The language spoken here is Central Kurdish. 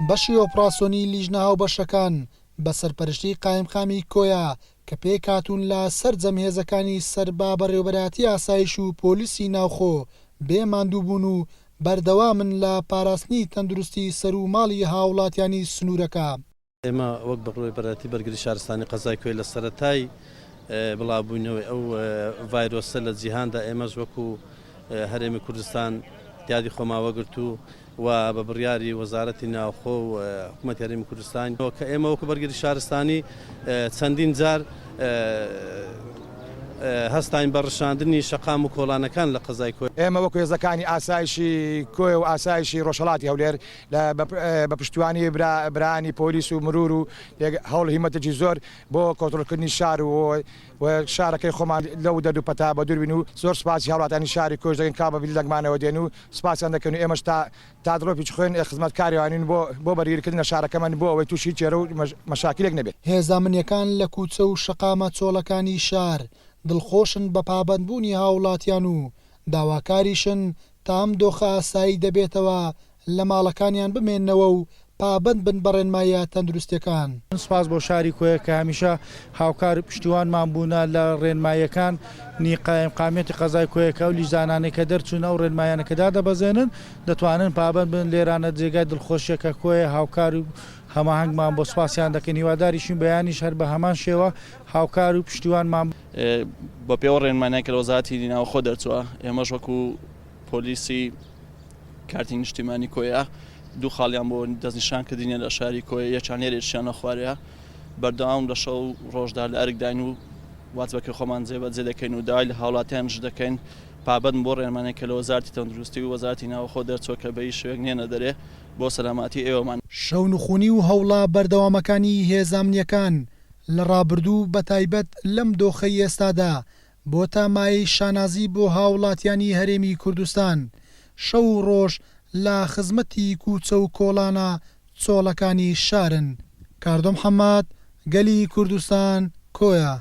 بەشی ئۆپراسیۆنی لیژنە هاوبەشەکان بە سەرپەرشتی قایمقامی كۆیە کە پێک هاتوون لە سەر جەمهێزەکانی سەربا بەڕێوەبەراتی ئاسایش و پۆلیسی ناوخۆ بێماندوو بوون و بەردەوامن لە پاراستنی تەندروستی سەر و ماڵی هاوڵاتیانی سنوورەکە. ئێمە وەک بەڕێوەبەراتی بەرگری شارستانی قەزای كۆیە لە سەرەتای بڵاوبوونەوەی ئەو ڤایرۆسە لە جیهاندا ئێمەش وەکو هەرێمی کوردستان دیادی خۆماوەگرت و بە بڕیاری وەزارەتی ناوخۆ و حکوومەتی هەرێمی کوردستان کە ئێمە وەکو بەرگری شارستانی چەندین جار هەستاین بە ڕشاندنی شەقام و کۆڵانەکان لە قەزای كۆیە. ئێمە وەکو هێزەکانی ئاسایشی كۆیە و ئاسایشی ڕۆژهەڵاتی هەولێر بە پشتیوانی برانی پۆلیس و مرور و هەوڵ هیمەتێکی زۆر بۆ کۆنتڕۆلکردنی شار و شارەکەی خۆمان لەو دەردوو پەتا بە دووربین و زۆر سپاسی هاوڵاتیانی شاری کۆش دەگەن کا بە لەگمانەوە دێن و سپاسیان دەکەن و ئێمەش تا دڵۆپی خوێن خزمەتکاریوانین بۆ بەرگریکردنە شارەکەمان بۆ ئەوەی تووشی چێرە و مەشاکلێک نەبێت. هێزانمنیەکان لە کوچە و شەقامە چۆڵەکانی شار دڵخۆشن بە پابەندبوونی هاوڵاتیان و داواکاریشن تا ئەم دۆخە ئاسایی دەبێتەوە لە ماڵەکانیان بمێننەوە و پابەند بن بە ڕێنمایە تەندروستیەکان. سپاس بۆ شاری كۆیە کە هەمیشە هاوکار پشتیوانمان بوونە لە ڕێنمایەکان نی قایمقامیەتی قەزای كۆیەکە و لیژانانەی کە دەرچوونە و ڕێنمایانەکەدا دەبەزێنن دەتوانن پابەند بن لێرانە جێگای دڵخۆشیەکە كۆیە هاوکار و هەماهەنگمان بۆ سپاسیان دەکەن هیواداریشین بەیانیش هەر بە هەمان شێوە هاوکار و پشتیوانمان بە پێوە ڕێنمانیان کە وەزارەتی ناوخۆ دەرچووە ئێمەش وەکو پۆلیسی کارتی نیشتیمانی كۆیە دوو خاڵیان بۆ دەستنیشانکردنیە لە شاری كۆیە یەکیان لێرەشیانە خوارەیە بەردەوام لە شەو ڕۆژدا لە ئەرکداین و واتبەکە خۆمان جێبەجێ دەکەین و داوای لە هاوڵاتیانش دەکەین پابەند بۆ ڕێنمانێک کە لە وەزارەتی تەندروستی و وەزارەتی ناوخۆ دەرچووە کە بە هیچ شوێک نێنە دەرێ بۆ سەلامەتی ئێوەمان. شەونخوونی و هەوڵە بەردەوامەکانی هێزانمنیەکان لە ڕابردوو بەتایبەت لەم دۆخەی ئێستادا بۆ تامایی شانازی بۆ هاوڵاتیانی هەرێمی کوردستان شەو و ڕۆژ لە خزمەتی کوچە و کۆڵانە چۆڵەکانی شارن. کاردۆ محەممەد، گەلی کوردستان، كۆیە.